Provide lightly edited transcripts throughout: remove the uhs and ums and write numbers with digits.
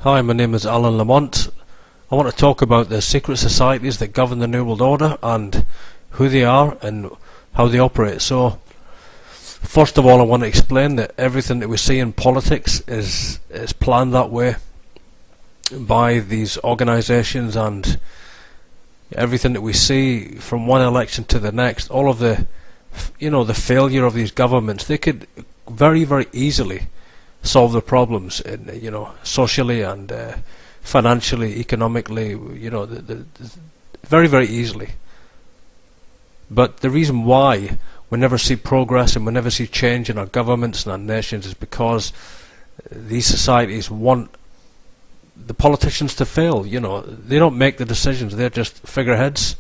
Hi, my name is Alan Lamont. I want to talk about the secret societies that govern the New World Order and who they are and how they operate. So, first of all, I want to explain that everything that we see in politics is planned that way by these organisations, and everything that we see from one election to the next, all of the failure of these governments, they could very, very easily solve the problems, socially and financially, economically, very, very easily. But the reason why we never see progress and we never see change in our governments and our nations is because these societies want the politicians to fail. They don't make the decisions, they're just figureheads.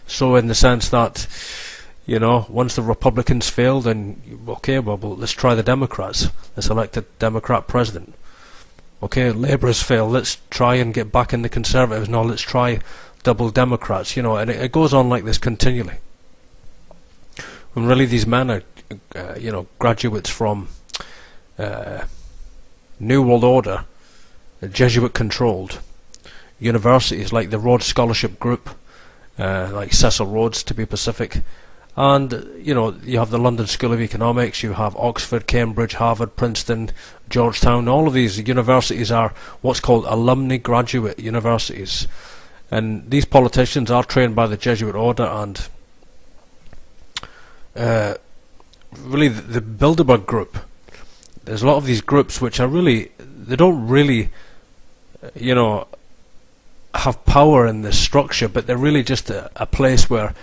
So in the sense that, once the Republicans fail, then well, let's try the Democrats. Let's elect a Democrat president. Okay, Labour has failed. Let's try and get back in the Conservatives. No, let's try double Democrats. And it goes on like this continually. When really these men are, graduates from New World Order, Jesuit-controlled universities like the Rhodes Scholarship Group, like Cecil Rhodes to be specific. And you have the London School of Economics, you have Oxford, Cambridge, Harvard, Princeton, Georgetown. All of these universities are what's called alumni graduate universities, and these politicians are trained by the Jesuit order. And really the Bilderberg group, there's a lot of these groups which are really, they don't really have power in this structure, but they're really just a place where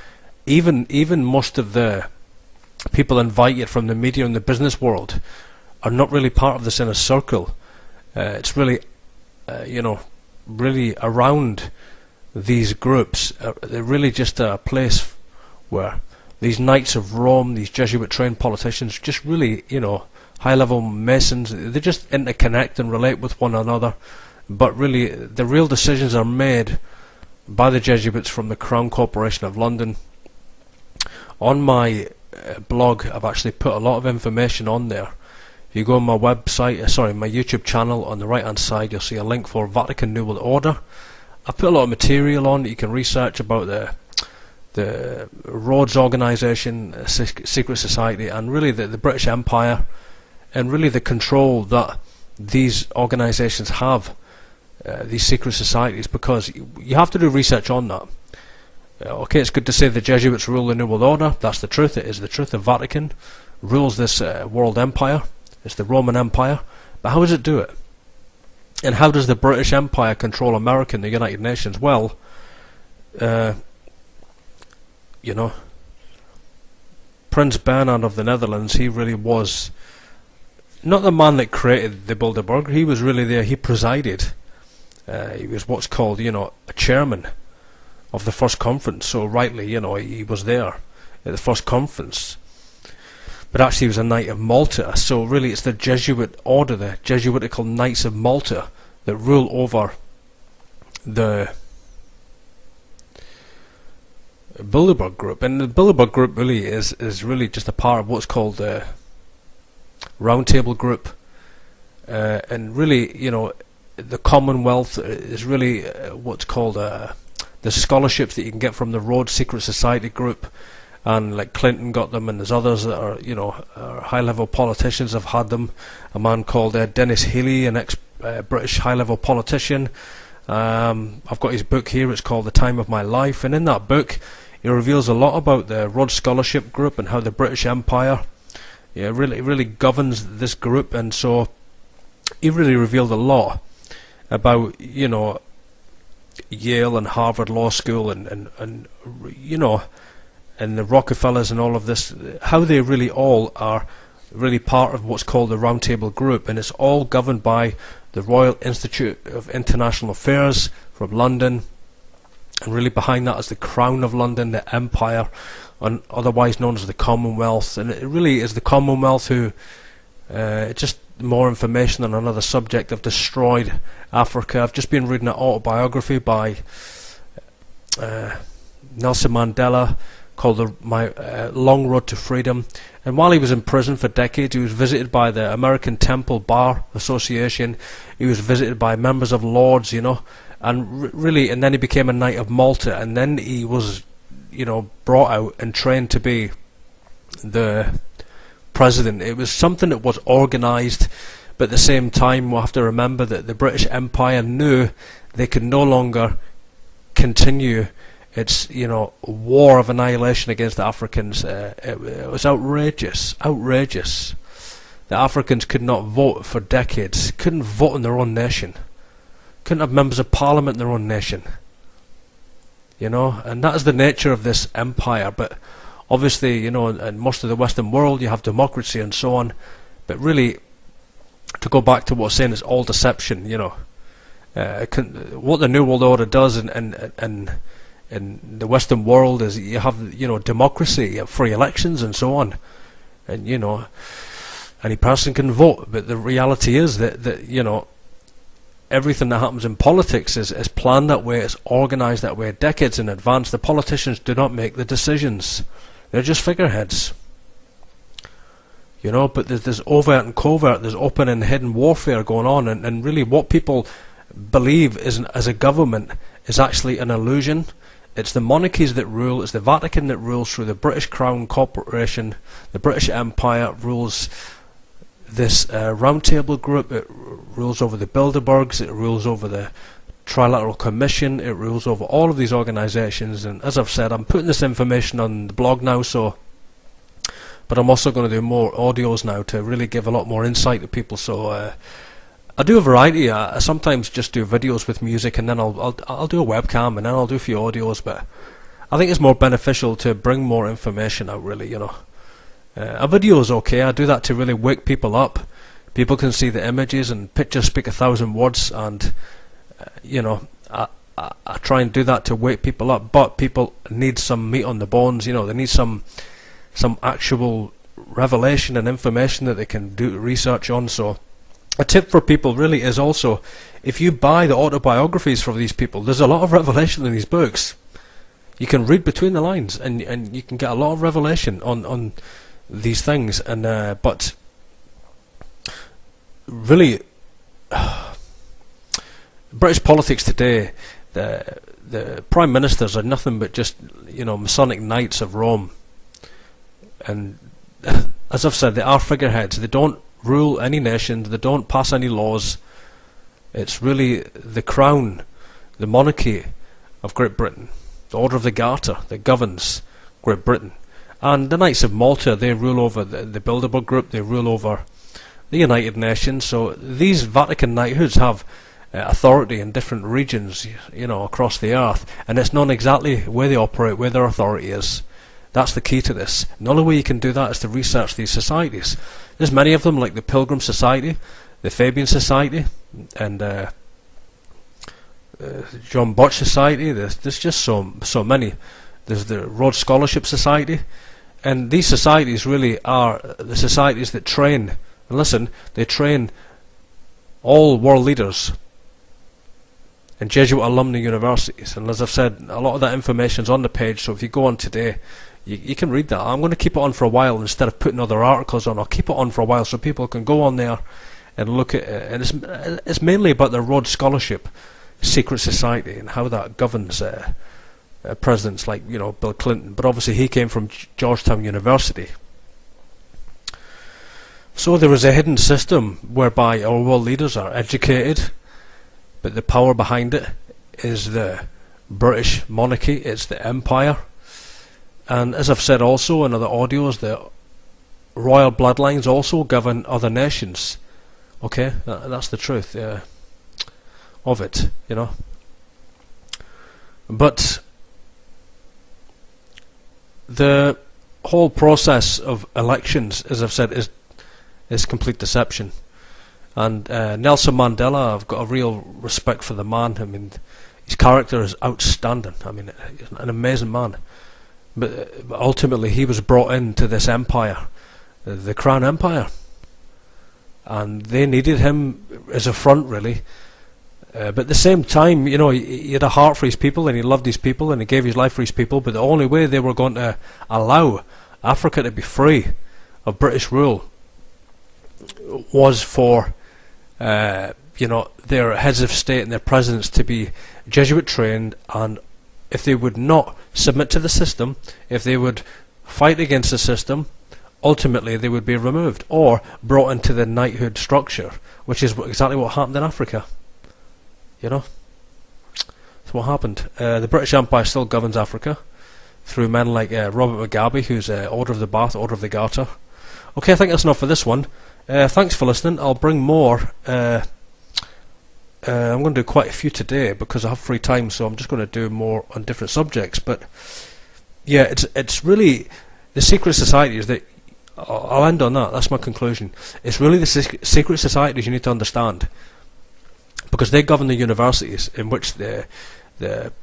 even most of the people invited from the media and the business world are not really part of this inner circle. It's really, really around these groups. They're really just a place where these Knights of Rome, these Jesuit-trained politicians, just really, high-level Masons, they just interconnect and relate with one another. But really, the real decisions are made by the Jesuits from the Crown Corporation of London. On my blog, I've actually put a lot of information on there. If you go on my website, my YouTube channel, on the right hand side you'll see a link for Vatican New World Order. I put a lot of material on that you can research about the Rhodes Organisation, secret society, and really the British Empire, and really the control that these organisations have, these secret societies, because you have to do research on that. Okay, it's good to say the Jesuits rule the New World Order. That's the truth. It is the truth. The Vatican rules this world empire. It's the Roman Empire. But how does it do it? And how does the British Empire control America and the United Nations? Well, Prince Bernhard of the Netherlands, he really was not the man that created the Bilderberg. He was really there. He presided. He was what's called, a chairman of the first conference. So rightly, he was there at the first conference. But actually he was a Knight of Malta. So really it's the Jesuit order, the Jesuitical Knights of Malta, that rule over the Bilderberg group. And the Bilderberg group really is really just a part of what's called the Round Table group. And really, the Commonwealth is really what's called the scholarships that you can get from the Rhodes Secret Society group, and like Clinton got them, and there's others that are high-level politicians have had them. A man called Dennis Healy, an ex-British high-level politician. I've got his book here. It's called The Time of My Life, and in that book he reveals a lot about the Rhodes Scholarship Group and how the British Empire really governs this group. And so he really revealed a lot about Yale and Harvard Law School and the Rockefellers and all of this, how they really all are really part of what's called the Round Table Group, and it's all governed by the Royal Institute of International Affairs from London, and really behind that is the Crown of London, the Empire, and otherwise known as the Commonwealth. And it really is the Commonwealth who, just more information on another subject, have destroyed Africa. I've just been reading an autobiography by Nelson Mandela called My Long Road to Freedom. And while he was in prison for decades, he was visited by the American Temple Bar Association. He was visited by members of Lords, you know, and really, and then he became a Knight of Malta, and then he was, you know, brought out and trained to be the president. It was something that was organised, but at the same time we'll have to remember that the British Empire knew they could no longer continue its, you know, war of annihilation against the Africans. It was outrageous. The Africans could not vote for decades, couldn't vote in their own nation, couldn't have members of parliament in their own nation, you know, and that is the nature of this empire. But obviously, you know, in most of the Western world you have democracy and so on, but really, to go back to what I was saying, it's all deception, you know. What the New World Order does in the Western world is you have, you know, democracy, you have free elections and so on, and, you know, any person can vote. But the reality is that you know, everything that happens in politics is planned that way, it's organised that way, decades in advance. The politicians do not make the decisions; they're just figureheads. You know, but there's overt and covert, there's open and hidden warfare going on, and really what people believe as a government is actually an illusion. It's the monarchies that rule, it's the Vatican that rules through the British Crown Corporation. The British Empire rules this Round Table Group, it rules over the Bilderbergs, it rules over the Trilateral Commission, it rules over all of these organisations. And as I've said, I'm putting this information on the blog now, but I'm also going to do more audios now to really give a lot more insight to people. So I do a variety. I sometimes just do videos with music, and then I'll do a webcam, and then I'll do a few audios. But I think it's more beneficial to bring more information out, really, you know. A video is okay. I do that to really wake people up. People can see the images, and pictures speak 1,000 words, and you know, I try and do that to wake people up. But people need some meat on the bones, you know. They need some actual revelation and information that they can do research on. So a tip for people really is also, if you buy the autobiographies from these people, there's a lot of revelation in these books. You can read between the lines, and you can get a lot of revelation on these things. And but really, British politics today, the prime ministers are nothing but just, you know, Masonic knights of Rome. And as I've said, they are figureheads. They don't rule any nation, they don't pass any laws. It's really the crown, the monarchy of Great Britain, the Order of the Garter that governs Great Britain. And the Knights of Malta, they rule over the Bilderberg Group, they rule over the United Nations. So these Vatican knighthoods have authority in different regions, you know, across the earth, and it's known exactly where they operate, where their authority is. That's the key to this. The only way you can do that is to research these societies. There's many of them, like the Pilgrim Society, the Fabian Society, and John Butch Society. There's just so many. There's the Rhodes Scholarship Society, and these societies really are the societies that train. And listen, they train all world leaders in Jesuit alumni universities. And as I've said, a lot of that information is on the page. So if you go on today, you can read that. I'm going to keep it on for a while instead of putting other articles on. I'll keep it on for a while so people can go on there and look at it. And it's mainly about the Rhodes Scholarship secret society and how that governs presidents like, you know, Bill Clinton. But obviously he came from Georgetown University. So there is a hidden system whereby our world leaders are educated, but the power behind it is the British monarchy, it's the empire. And as I've said also in other audios, the royal bloodlines also govern other nations. Okay, that's the truth of it, you know. But the whole process of elections, as I've said, is complete deception. And Nelson Mandela, I've got a real respect for the man. I mean, his character is outstanding. I mean, he's an amazing man. But ultimately he was brought into this empire, the Crown Empire, and they needed him as a front, really, But at the same time, you know, he had a heart for his people, and he loved his people, and he gave his life for his people. But the only way they were going to allow Africa to be free of British rule was for, you know, their heads of state and their presidents to be Jesuit trained, and if they would not submit to the system, if they would fight against the system, ultimately they would be removed or brought into the knighthood structure, which is exactly what happened in Africa. You know, that's what happened. The British Empire still governs Africa through men like Robert Mugabe, who's Order of the Bath, Order of the Garter. Okay, I think that's enough for this one. Thanks for listening. I'll bring more. I'm going to do quite a few today because I have free time, so I'm just going to do more on different subjects. But yeah, it's really the secret societies that I'll end on that. That's my conclusion. It's really the secret societies you need to understand, because they govern the universities in which the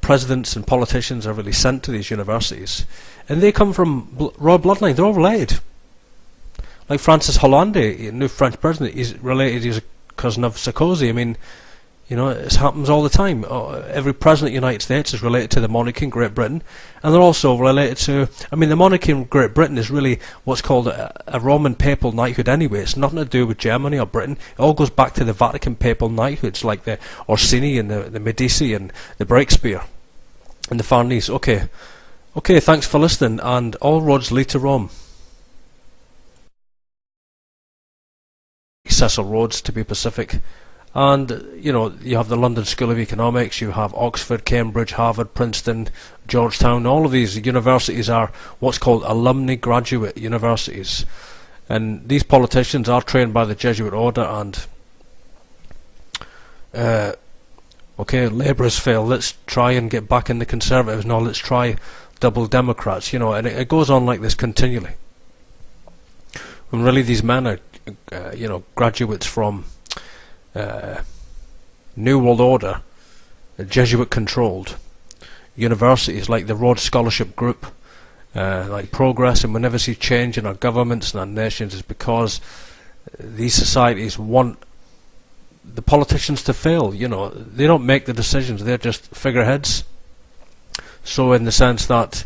presidents and politicians are really sent to these universities, and they come from royal bloodline. They're all related. Like Francis Hollande, the new French president, he's related. He's a cousin of Sarkozy. I mean, you know, it happens all the time. Every president of the United States is related to the monarchy in Great Britain, and they're also related to, I mean, the monarchy in Great Britain is really what's called a Roman papal knighthood anyway. It's nothing to do with Germany or Britain. It all goes back to the Vatican papal knighthoods, like the Orsini and the Medici and the Breakspear and the Farnese. Okay, thanks for listening, and all roads lead to Rome. Cecil Rhodes, to be specific. And, you know, you have the London School of Economics, you have Oxford, Cambridge, Harvard, Princeton, Georgetown. All of these universities are what's called alumni graduate universities. And these politicians are trained by the Jesuit order, and okay, Labour has failed, let's try and get back in the Conservatives. No, let's try double Democrats, you know, and it goes on like this continually. When really these men are, you know, graduates from New World Order, Jesuit-controlled universities like the Rhodes Scholarship Group, like Progress, and we never see change in our governments and our nations, is because these societies want the politicians to fail. You know, they don't make the decisions; they're just figureheads. So, in the sense that,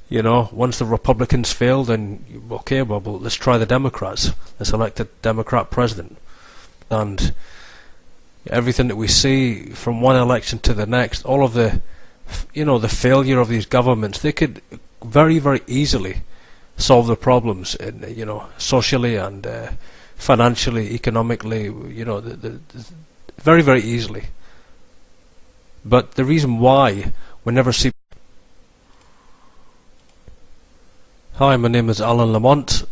you know, once the Republicans fail, then okay, well, let's try the Democrats. Let's elect a Democrat president. And everything that we see from one election to the next, all of the, you know, the failure of these governments, they could very, very easily solve the problems, in, you know, socially and financially, economically, you know, very, very easily. But the reason why we never see... Hi, my name is Alan Lamont.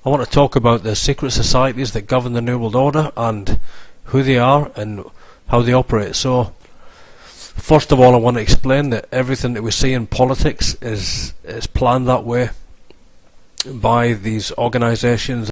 I want to talk about the secret societies that govern the New World Order and who they are and how they operate. So, first of all, I want to explain that everything that we see in politics is planned that way by these organisations